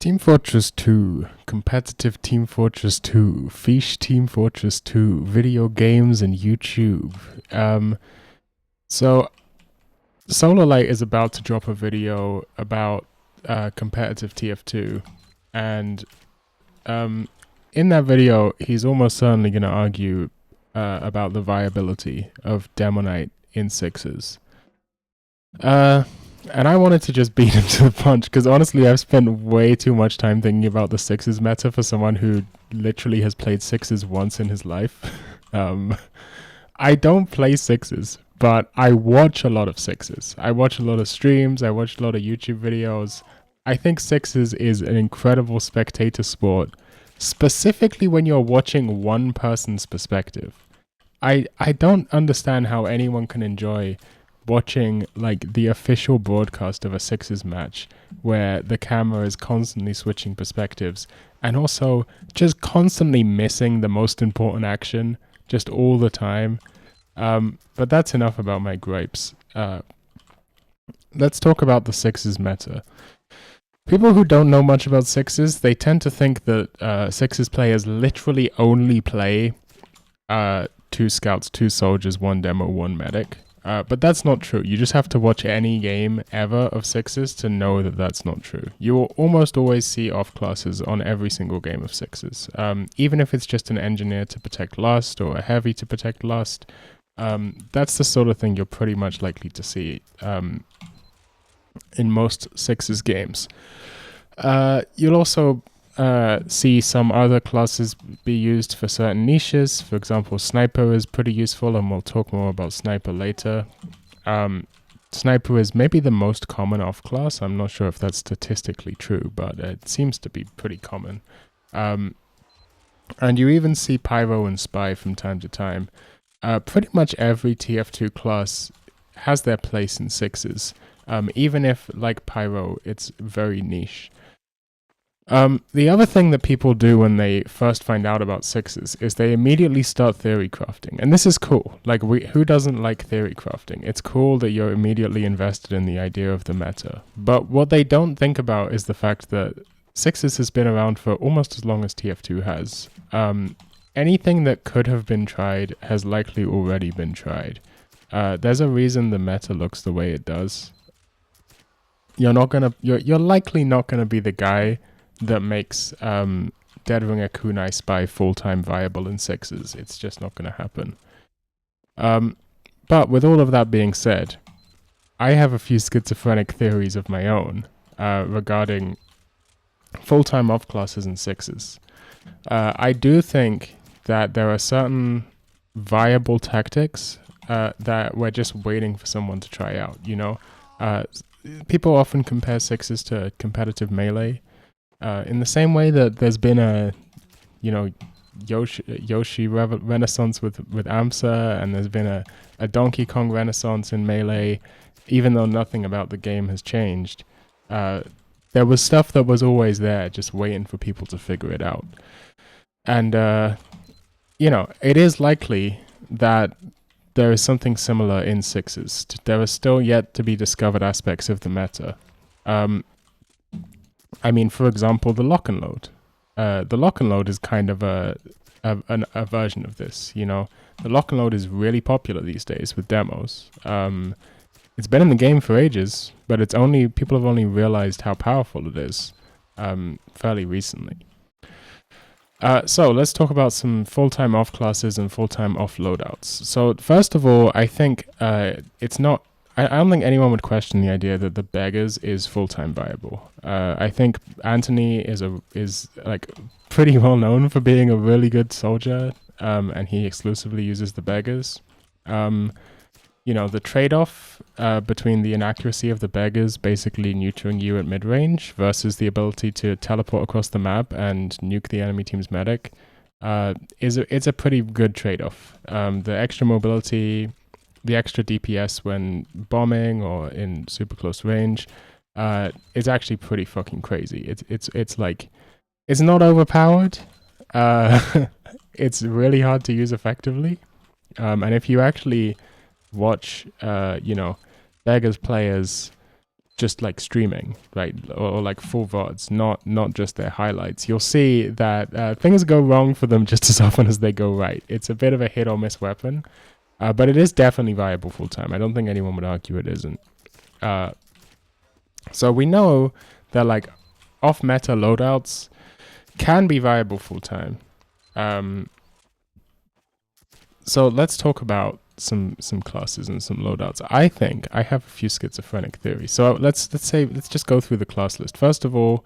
Team Fortress 2, competitive Team Fortress 2, fiche Team Fortress 2, video games and YouTube. So SolarLite is about to drop a video about competitive TF2, and in that video, he's almost certainly going to argue about the viability of Demoknight in sixes. And I wanted to just beat him to the punch, because honestly, I've spent way too much time thinking about the sixes meta for someone who literally has played sixes once in his life. I don't play sixes, but I watch a lot of sixes. I watch a lot of streams, I watch a lot of YouTube videos. I think sixes is an incredible spectator sport, specifically when you're watching one person's perspective. I don't understand how anyone can enjoy watching like the official broadcast of a sixes match where the camera is constantly switching perspectives and also just constantly missing the most important action just all the time. But that's enough about my gripes. Let's talk about the sixes meta. People who don't know much about sixes, they tend to think that sixes players literally only play 2 scouts, 2 soldiers, 1 demo, 1 medic. But that's not true. You just have to watch any game ever of sixes to know that that's not true. You will almost always see off classes on every single game of sixes. Even if it's just an engineer to protect lust or a heavy to protect lust, that's the sort of thing you're pretty much likely to see in most sixes games. You'll also see some other classes be used for certain niches. For example, sniper is pretty useful, and we'll talk more about sniper later. Sniper is maybe the most common off class. I'm not sure if that's statistically true, but it seems to be pretty common. And you even see Pyro and Spy from time to time. Pretty much every TF2 class has their place in sixes, even if, like Pyro, it's very niche. The other thing that people do when they first find out about sixes is they immediately start theory crafting. And this is cool. Like, who doesn't like theory crafting? It's cool that you're immediately invested in the idea of the meta. But what they don't think about is the fact that sixes has been around for almost as long as TF2 has. Anything that could have been tried has likely already been tried. There's a reason the meta looks the way it does. You're likely not gonna be the guy that makes Deadringer Kunai Spy full-time viable in sixes. It's just not going to happen. But with all of that being said, I have a few schizophrenic theories of my own regarding full-time off classes in sixes. I do think that there are certain viable tactics that we're just waiting for someone to try out, you know? People often compare sixes to competitive melee. In the same way that there's been a, Yoshi renaissance with AMSA, and there's been a Donkey Kong renaissance in Melee, even though nothing about the game has changed. There was stuff that was always there, just waiting for people to figure it out. And, it is likely that there is something similar in sixes. There are still yet to be discovered aspects of the meta. I mean, for example, the lock and load. The lock and load is kind of a version of this, you know. The lock and load is really popular these days with demos. It's been in the game for ages, but people have only realized how powerful it is fairly recently. So let's talk about some full-time off classes and full-time off loadouts. So first of all, I think it's not. I don't think anyone would question the idea that the beggars is full-time viable. I think Anthony is like pretty well known for being a really good soldier, and he exclusively uses the beggars. The trade-off between the inaccuracy of the beggars basically neutering you at mid-range versus the ability to teleport across the map and nuke the enemy team's medic it's a pretty good trade-off. The extra mobility, the extra DPS when bombing or in super close range is actually pretty fucking crazy. It's like, it's not overpowered. It's really hard to use effectively. And if you actually watch, beggars players just like streaming, right, or like full VODs, not just their highlights, you'll see that things go wrong for them just as often as they go right. It's a bit of a hit or miss weapon, but it is definitely viable full time. I don't think anyone would argue it isn't. So we know that like off meta loadouts can be viable full time. So let's talk about some classes and some loadouts. I think I have a few schizophrenic theories. So let's just go through the class list. First of all,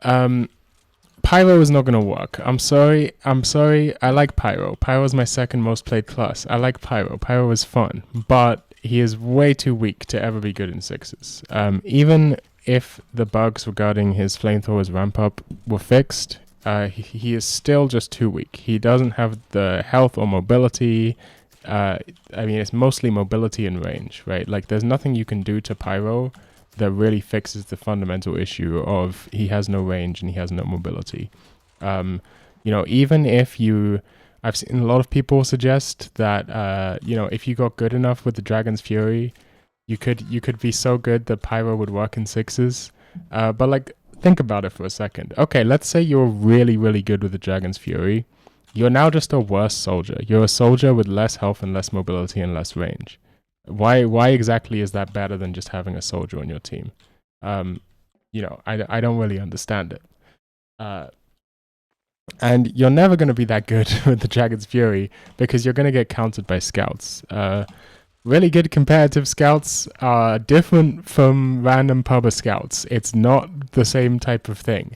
Pyro is not going to work. I'm sorry. I like Pyro. Pyro is my second most played class. I like Pyro. Pyro is fun, but he is way too weak to ever be good in sixes. Even if the bugs regarding his flamethrower's ramp up were fixed, he is still just too weak. He doesn't have the health or mobility. I mean, it's mostly mobility and range, right? Like, there's nothing you can do to Pyro that really fixes the fundamental issue of he has no range and he has no mobility. Even if I've seen a lot of people suggest that, if you got good enough with the Dragon's Fury, you could be so good that Pyro would work in sixes. But like, think about it for a second. Okay, let's say you're really, really good with the Dragon's Fury. You're now just a worse soldier. You're a soldier with less health and less mobility and less range. Why exactly is that better than just having a soldier on your team? I don't really understand it. And you're never going to be that good with the Dragon's Fury because you're going to get countered by scouts. Really good competitive scouts are different from random pubber scouts. It's not the same type of thing.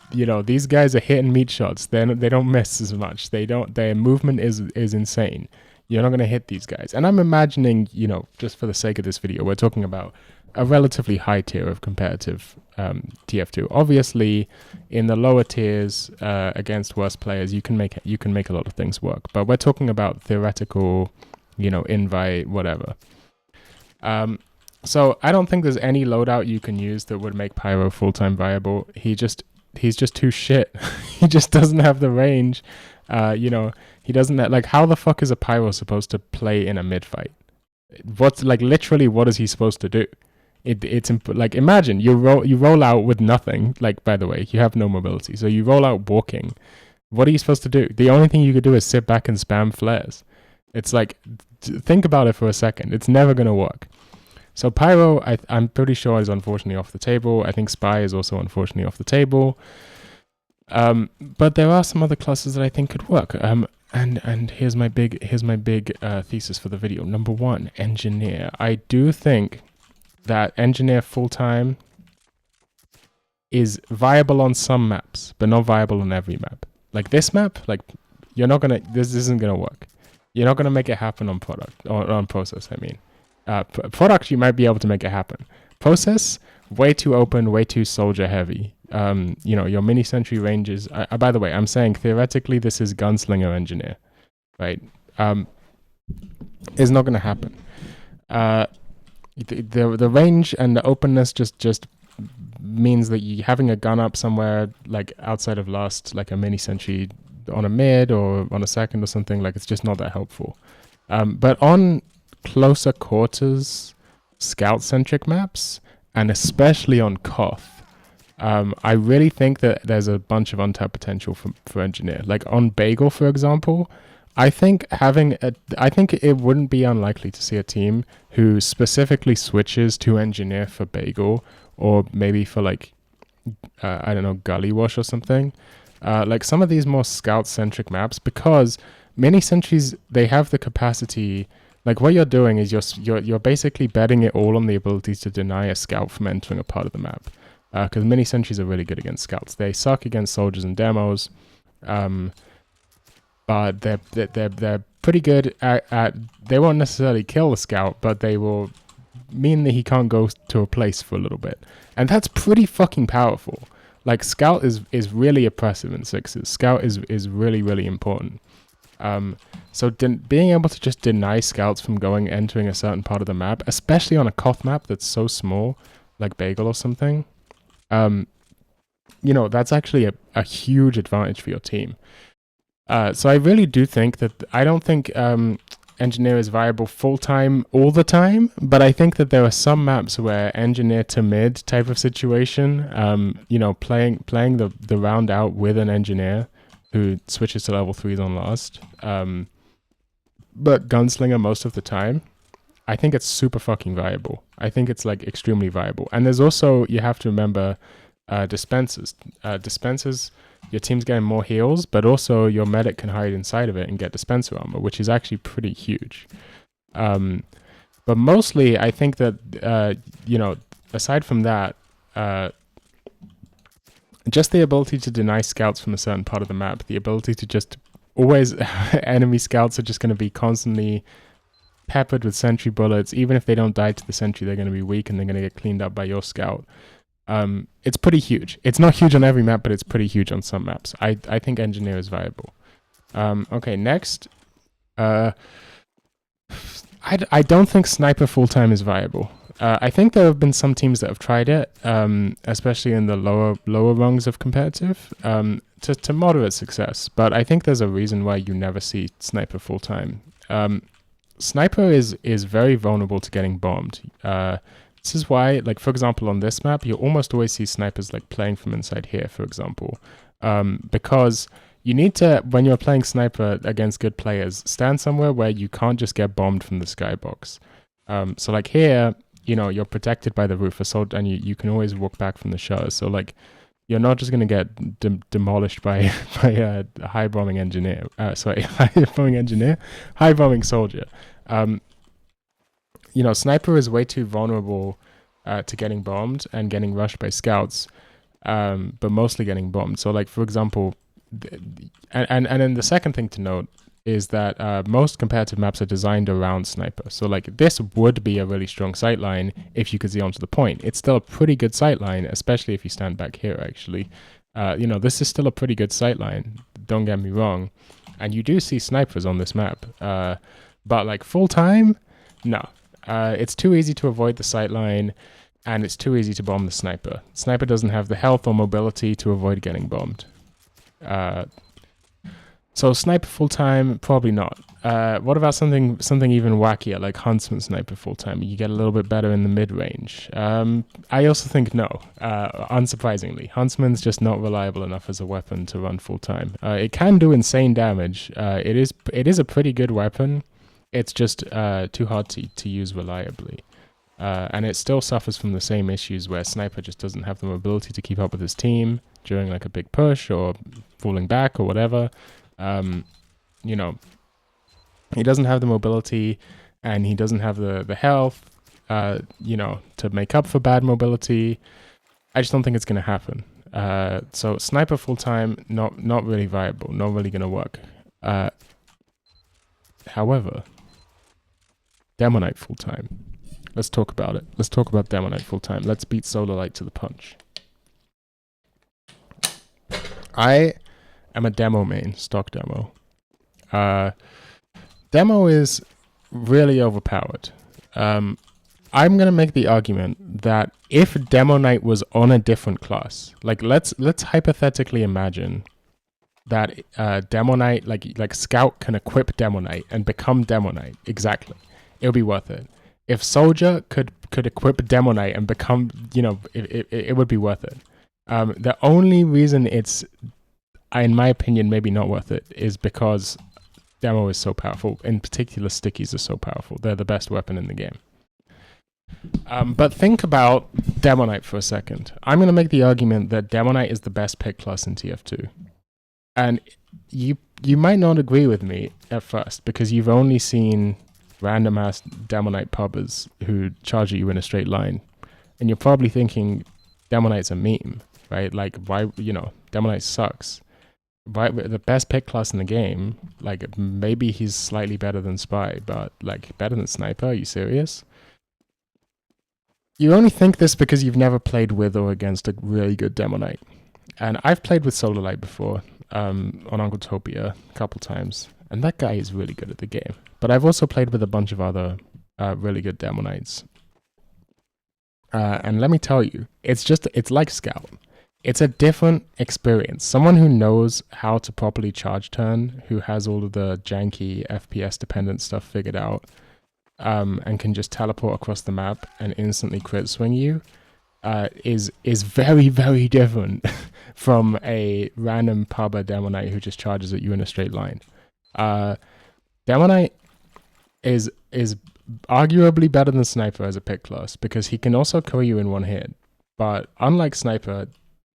These guys are hit and meet shots. They don't miss as much. Their movement is insane. You're not going to hit these guys. And I'm imagining, just for the sake of this video, we're talking about a relatively high tier of competitive TF2. Obviously, in the lower tiers against worse players, you can make a lot of things work. But we're talking about theoretical, invite, whatever. So I don't think there's any loadout you can use that would make Pyro full-time viable. He's just too shit. He just doesn't have the range. He doesn't like, how the fuck is a Pyro supposed to play in a mid fight? Literally what is he supposed to do? It's like, imagine you roll out with nothing. Like, by the way, you have no mobility, so you roll out walking. What are you supposed to do? The only thing you could do is sit back and spam flares. It's like, think about it for a second. It's never gonna work. So Pyro, I'm pretty sure, is unfortunately off the table. I think Spy is also unfortunately off the table. But there are some other classes that I think could work. And here's my big thesis for the video. Number one, Engineer. I do think that Engineer full-time is viable on some maps, but not viable on every map. Like this map, like this isn't gonna work. You're not gonna make it happen on product or on process. I mean, product you might be able to make it happen. Process, way too open, way too soldier heavy. Your mini sentry ranges. By the way, I'm saying theoretically this is gunslinger engineer, right? Is not gonna happen. The range and the openness just means that you having a gun up somewhere like outside of last, like a mini sentry on a mid or on a second or something, like it's just not that helpful. But on closer quarters scout centric maps, and especially on Koth, I really think that there's a bunch of untapped potential for engineer. Like on Bagel, for example, I think it wouldn't be unlikely to see a team who specifically switches to engineer for Bagel, or maybe for like, Gully Wash or something. Like some of these more scout-centric maps, because mini sentries, they have the capacity. Like what you're doing is you're basically betting it all on the ability to deny a scout from entering a part of the map. Because mini sentries are really good against scouts. They suck against soldiers and demos. But they're pretty good at they won't necessarily kill the scout, but they will mean that he can't go to a place for a little bit. And that's pretty fucking powerful. Like scout is really oppressive in sixes. Scout is really, really important. So being able to just deny scouts from entering a certain part of the map, especially on a Koth map that's so small, like Bagel or something, that's actually a huge advantage for your team. So I really do think that I don't think engineer is viable full-time all the time, but I think that there are some maps where engineer to mid type of situation, playing the round out with an engineer who switches to level 3s on last, but gunslinger most of the time, I think it's super fucking viable. I think it's like extremely viable. And there's also, you have to remember, dispensers. Dispensers, your team's getting more heals, but also your medic can hide inside of it and get dispenser armor, which is actually pretty huge. But mostly, I think that, aside from that, just the ability to deny scouts from a certain part of the map, the ability to just always, enemy scouts are just going to be constantly peppered with sentry bullets. Even if they don't die to the sentry, they're going to be weak and they're going to get cleaned up by your scout. It's pretty huge. It's not huge on every map, but it's pretty huge on some maps. I think engineer is viable. Okay, next. I don't think sniper full-time is viable. I think there have been some teams that have tried it, especially in the lower rungs of competitive, to moderate success. But I think there's a reason why you never see sniper full-time. Sniper is very vulnerable to getting bombed. This is why, like, for example, on this map, you almost always see snipers like playing from inside here, for example, because you need to, when you're playing sniper against good players, stand somewhere where you can't just get bombed from the skybox. So like here, you're protected by the roof assault, and you can always walk back from the shutter. So like, you're not just going to get demolished by a high bombing engineer. High bombing soldier. Sniper is way too vulnerable to getting bombed and getting rushed by scouts, but mostly getting bombed. So like, for example, and then the second thing to note is that most competitive maps are designed around sniper. So like, this would be a really strong sightline if you could see onto the point. It's still a pretty good sightline, especially if you stand back here, actually. This is still a pretty good sightline, don't get me wrong. And you do see snipers on this map. But like full-time, no. It's too easy to avoid the sightline, and it's too easy to bomb the sniper. Sniper doesn't have the health or mobility to avoid getting bombed. So sniper full-time, probably not. What about something even wackier, like huntsman sniper full-time? You get a little bit better in the mid-range. I also think no, unsurprisingly. Huntsman's just not reliable enough as a weapon to run full-time. It can do insane damage. It is a pretty good weapon. It's just too hard to use reliably. And it still suffers from the same issues where sniper just doesn't have the mobility to keep up with his team during like a big push or falling back or whatever. He doesn't have the mobility, and he doesn't have the health, to make up for bad mobility. I just don't think it's going to happen. So sniper full-time, not really viable, not really going to work. However, Demoknight full-time. Let's talk about it. Let's talk about Demoknight full-time. Let's beat Solar Light to the punch. I am a demo main, stock demo. Demo is really overpowered. I'm going to make the argument that if Demoknight was on a different class, like let's hypothetically imagine that Demoknight, like Scout can equip Demoknight and become Demoknight. Exactly. It'll be worth it. If Soldier could equip Demoknight and become, it would be worth it. The only reason it's, in my opinion, maybe not worth it is because Demo is so powerful. In particular, stickies are so powerful. They're the best weapon in the game. But think about Demoknight for a second. I'm going to make the argument that Demoknight is the best pick class in TF2. And you might not agree with me at first because you've only seen random ass Demoknight pubbers who charge at you in a straight line. And you're probably thinking Demoknight's a meme, right? Like, why, Demoknight sucks. Why, the best pick class in the game, like, maybe he's slightly better than Spy, but, like, better than Sniper? Are you serious? You only think this because you've never played with or against a really good Demoknight. And I've played with Solar Light before, on Uncletopia a couple times, and that guy is really good at the game. But I've also played with a bunch of other really good Demoknights. And let me tell you, it's like Scout. it's a different experience. Someone who knows how to properly charge turn, who has all of the janky FPS dependent stuff figured out, and can just teleport across the map and instantly crit swing you, is very, very different from a random pubber Demoknight who just charges at you in a straight line. Demoknight is arguably better than Sniper as a pick class because he can also kill you in one hit. But unlike Sniper,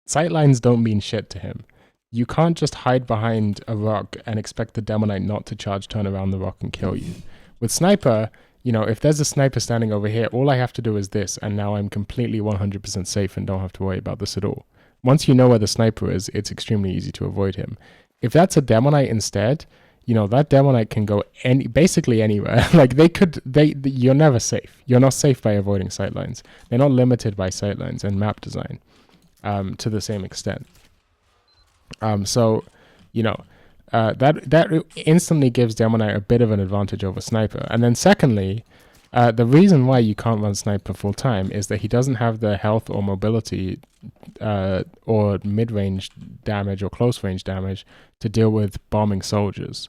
sightlines don't mean shit to him. You can't just hide behind a rock and expect the Demoknight not to charge turn around the rock and kill you. With Sniper, you know, if there's a sniper standing over here, all I have to do is this, and now I'm completely 100% safe and don't have to worry about this at all. Once you know where the sniper is, it's extremely easy to avoid him. If that's a Demoknight instead, you know, that Demoknight can go basically anywhere. Like you're never safe. You're not safe by avoiding sightlines. They're not limited by sightlines and map design to the same extent. So, you know, that instantly gives Demoknight a bit of an advantage over Sniper. And then secondly, the reason why you can't run Sniper full time is that he doesn't have the health or mobility or mid-range damage or close-range damage to deal with bombing soldiers.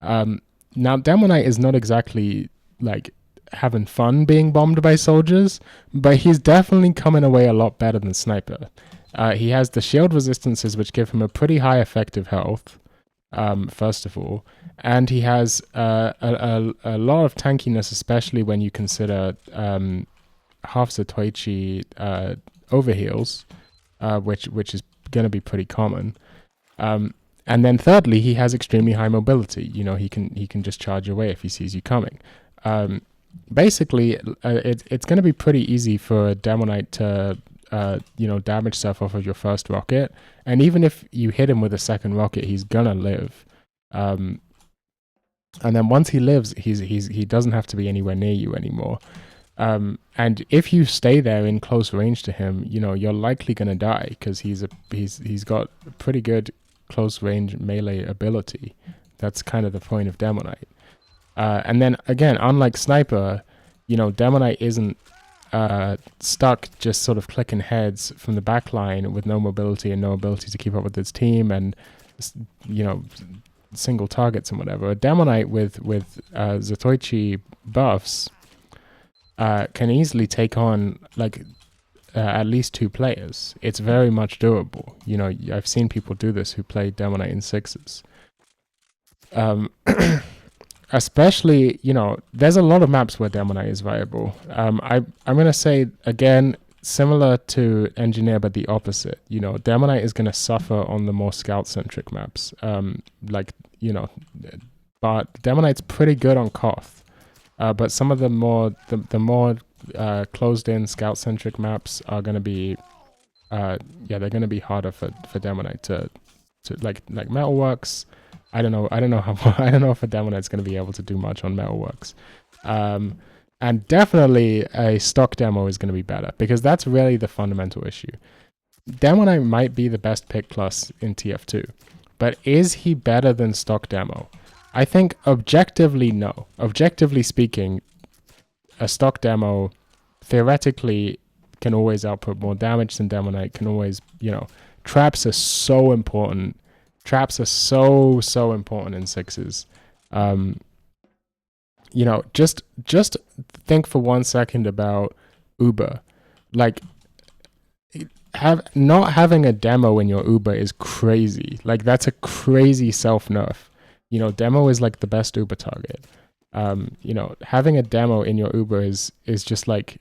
Now, Demoknight is not exactly like having fun being bombed by soldiers, but he's definitely coming away a lot better than Sniper. He has the shield resistances, which give him a pretty high effective health. First of all, and he has a lot of tankiness, especially when you consider half Zatoichi overheals, which is going to be pretty common. And then thirdly, he has extremely high mobility. You know, he can just charge away if he sees you coming. Basically, it's going to be pretty easy for a Demoknight to damage stuff off of your first rocket, and even if you hit him with a second rocket, he's gonna live. And then once he lives, he doesn't have to be anywhere near you anymore. And if you stay there in close range to him, you know, you're likely gonna die because he's got a pretty good close range melee ability. That's kind of the point of Demoknight. And then again, unlike Sniper, you know, Demoknight isn't stuck just sort of clicking heads from the back line with no mobility and no ability to keep up with his team and, you know, single targets and whatever. A Demoknight with Zatoichi buffs can easily take on like at least 2 players. It's very much doable. You know, I've seen people do this who play Demoknight in 6s. Especially, you know, there's a lot of maps where Demoknight is viable. I'm going to say, again, similar to Engineer, but the opposite. You know, Demoknight is going to suffer on the more scout-centric maps. Like, you know, but Demoknight's pretty good on Koth. But some of the more closed-in scout-centric maps are going to be, they're going to be harder for Demoknight to like Metalworks. I don't know if a Demoknight's going to be able to do much on Metalworks. And definitely a stock demo is going to be better because that's really the fundamental issue. Demoknight might be the best pick class in TF2, but is he better than stock demo? I think objectively, no. Objectively speaking, a stock demo theoretically can always output more damage than Demoknight, can always, you know, traps are so important. Traps are so important in 6s. You know, just think for 1 second about Uber. Like, not having a demo in your Uber is crazy. Like, that's a crazy self-nerf. You know, demo is like the best Uber target. You know, having a demo in your Uber is just like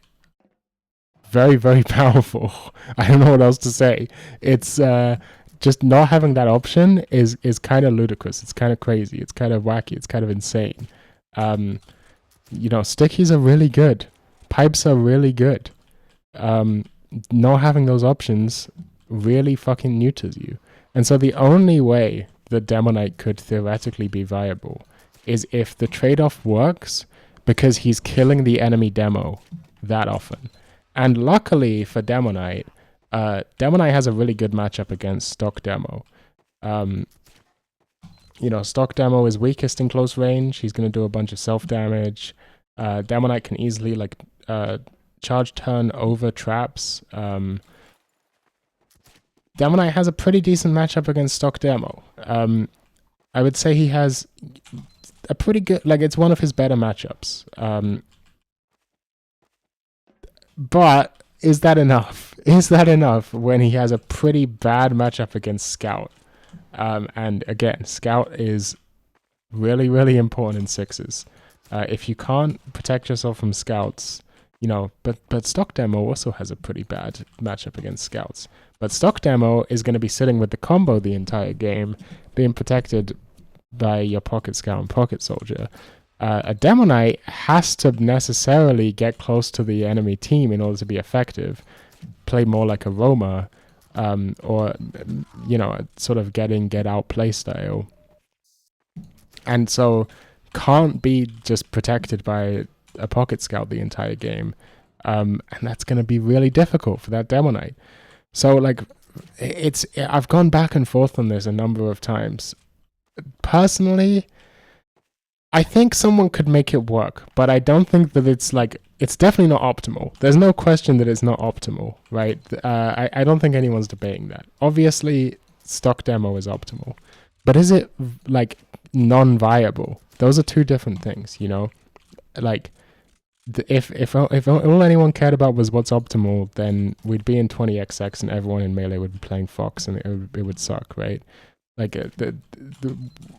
very, very powerful. I don't know what else to say. It's just not having that option is kind of ludicrous. It's kind of crazy. It's kind of wacky. It's kind of insane. You know, stickies are really good. Pipes are really good. Not having those options really fucking neuters you. And so the only way that Demoknight could theoretically be viable is if the trade-off works because he's killing the enemy demo that often. And luckily for Demoknight, Demoknight has a really good matchup against stock demo. You know, stock demo is weakest in close range. He's going to do a bunch of self-damage. Demoknight can easily, like, charge turn over traps. Demoknight has a pretty decent matchup against stock demo. I would say he has a pretty good, like, it's one of his better matchups. But is that enough? Is that enough when he has a pretty bad matchup against Scout? And again, Scout is really, really important in sixes. If you can't protect yourself from Scouts, you know, but stock demo also has a pretty bad matchup against Scouts. But stock demo is going to be sitting with the combo the entire game, being protected by your pocket scout and pocket soldier. A Demoknight has to necessarily get close to the enemy team in order to be effective, play more like a roamer, or, you know, sort of get out play style. And so can't be just protected by a pocket scout the entire game. And that's going to be really difficult for that Demoknight. So, like, I've gone back and forth on this a number of times. Personally, I think someone could make it work, but I don't think that it's definitely not optimal. There's no question that it's not optimal, right? I don't think anyone's debating that. Obviously, stock demo is optimal, but is it, like, non-viable? Those are two different things, you know? Like, if all anyone cared about was what's optimal, then we'd be in 20xx and everyone in Melee would be playing Fox and it would suck, right? Like,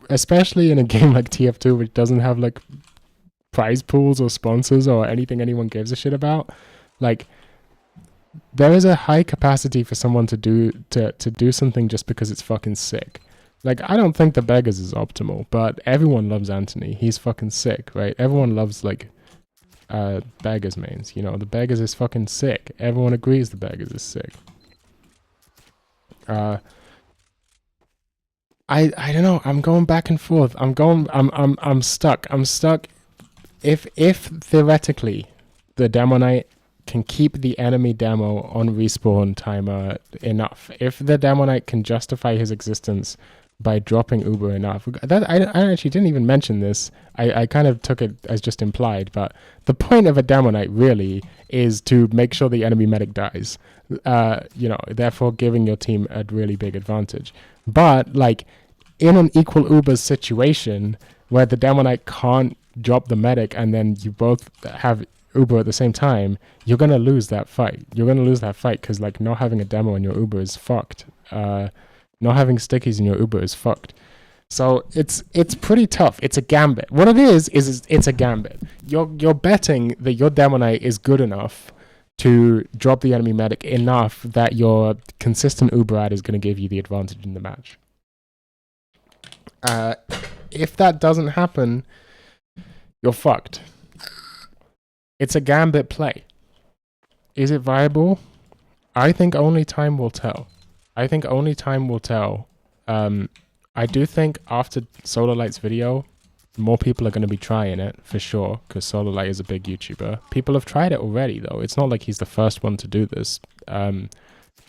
especially in a game like TF2, which doesn't have, like, prize pools or sponsors or anything anyone gives a shit about, like, there is a high capacity for someone to do something just because it's fucking sick. Like, I don't think the Beggars is optimal, but everyone loves Anthony. He's fucking sick, right? Everyone loves, like, Beggars mains, you know? The Beggars is fucking sick. Everyone agrees the Beggars is sick. I don't know. I'm going back and forth. I'm stuck. If theoretically the Demoknight can keep the enemy demo on respawn timer enough, if the Demoknight can justify his existence by dropping Uber enough, that I actually didn't even mention this. I kind of took it as just implied, but the point of a Demoknight really is to make sure the enemy medic dies. You know, therefore giving your team a really big advantage. But, like, in an equal Uber situation where the Demoknight can't drop the medic and then you both have Uber at the same time, you're going to lose that fight. You're going to lose that fight because, like, not having a demo in your Uber is fucked. Not having stickies in your Uber is fucked. So it's pretty tough. It's a gambit. What it is it's a gambit. You're betting that your Demoknight is good enough to drop the enemy medic enough that your consistent Uber ad is going to give you the advantage in the match. If that doesn't happen, you're fucked. It's a gambit play. Is it viable? I think only time will tell. I do think after Solarlight's video, more people are going to be trying it, for sure, because Solarlight is a big YouTuber. People have tried it already, though. It's not like he's the first one to do this.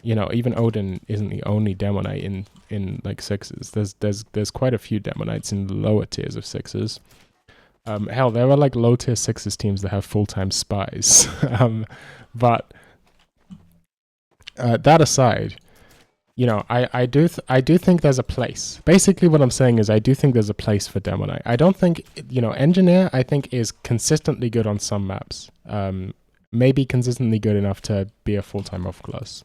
You know, even Odin isn't the only Demoknight in like sixes. There's quite a few Demoknights in the lower tiers of sixes. Hell, there are, like, low tier sixes teams that have full-time spies. But that aside, you know, I do think there's a place. Basically, what I'm saying is I do think there's a place for Demoknight. I don't think, you know, Engineer, I think, is consistently good on some maps. Maybe consistently good enough to be a full-time off-class.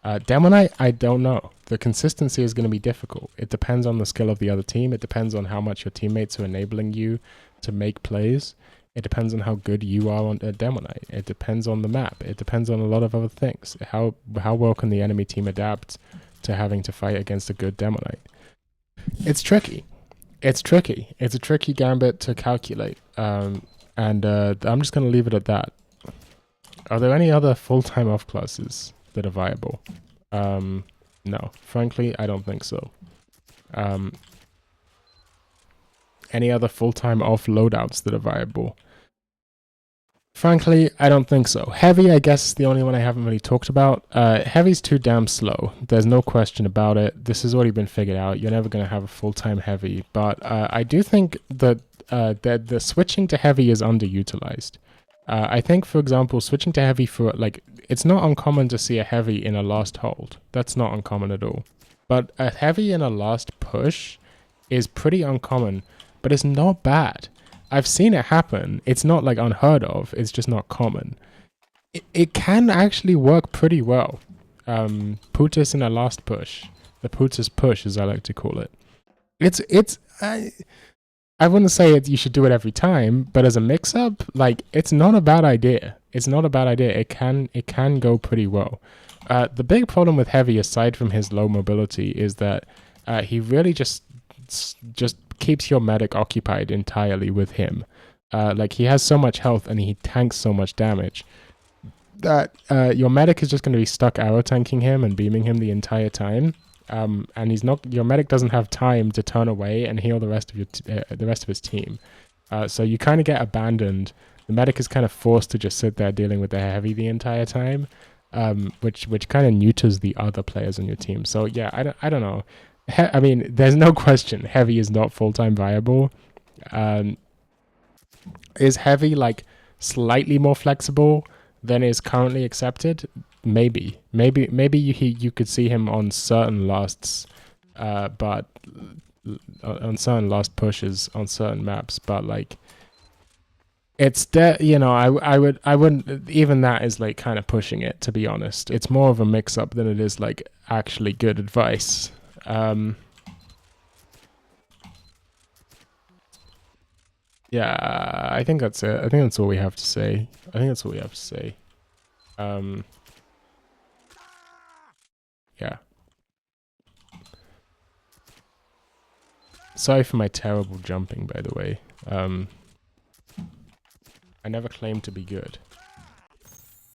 Demoknight, I don't know. The consistency is going to be difficult. It depends on the skill of the other team. It depends on how much your teammates are enabling you to make plays. It depends on how good you are on a Demoknight. It depends on the map. It depends on a lot of other things. How well can the enemy team adapt to having to fight against a good Demoknight? It's tricky. It's a tricky gambit to calculate. And I'm just going to leave it at that. Are there any other full-time off classes that are viable? No. Frankly, I don't think so. Any other full-time off loadouts that are viable? Frankly, I don't think so. Heavy, I guess, is the only one I haven't really talked about. Heavy's too damn slow. There's no question about it. This has already been figured out. You're never going to have a full-time heavy. But I do think that the switching to heavy is underutilized. I think, for example, switching to heavy for, like, it's not uncommon to see a heavy in a last hold. That's not uncommon at all. But a heavy in a last push is pretty uncommon, but it's not bad. I've seen it happen. It's not like unheard of. It's just not common. It can actually work pretty well. Putus in a last push. The Putus push, as I like to call it. I wouldn't say you should do it every time, but as a mix-up, like, it's not a bad idea. It's not a bad idea. It can go pretty well. The big problem with heavy, aside from his low mobility, is that he really just keeps your medic occupied entirely with him. Like, he has so much health and he tanks so much damage that your medic is just going to be stuck arrow tanking him and beaming him the entire time. And your medic doesn't have time to turn away and heal the rest of his team. So you kind of get abandoned. The medic is kind of forced to just sit there dealing with the heavy the entire time, which kind of neuters the other players on your team. So yeah, I don't know. I mean, there's no question heavy is not full-time viable. Is heavy like slightly more flexible than is currently accepted? Maybe you could see him on certain lasts, but on certain last pushes on certain maps. But like, it's I wouldn't, even that is like kind of pushing it, to be honest. It's more of a mix up than it is like actually good advice. Yeah, I think that's it. I think that's all we have to say. Yeah. Sorry for my terrible jumping, by the way. I never claimed to be good.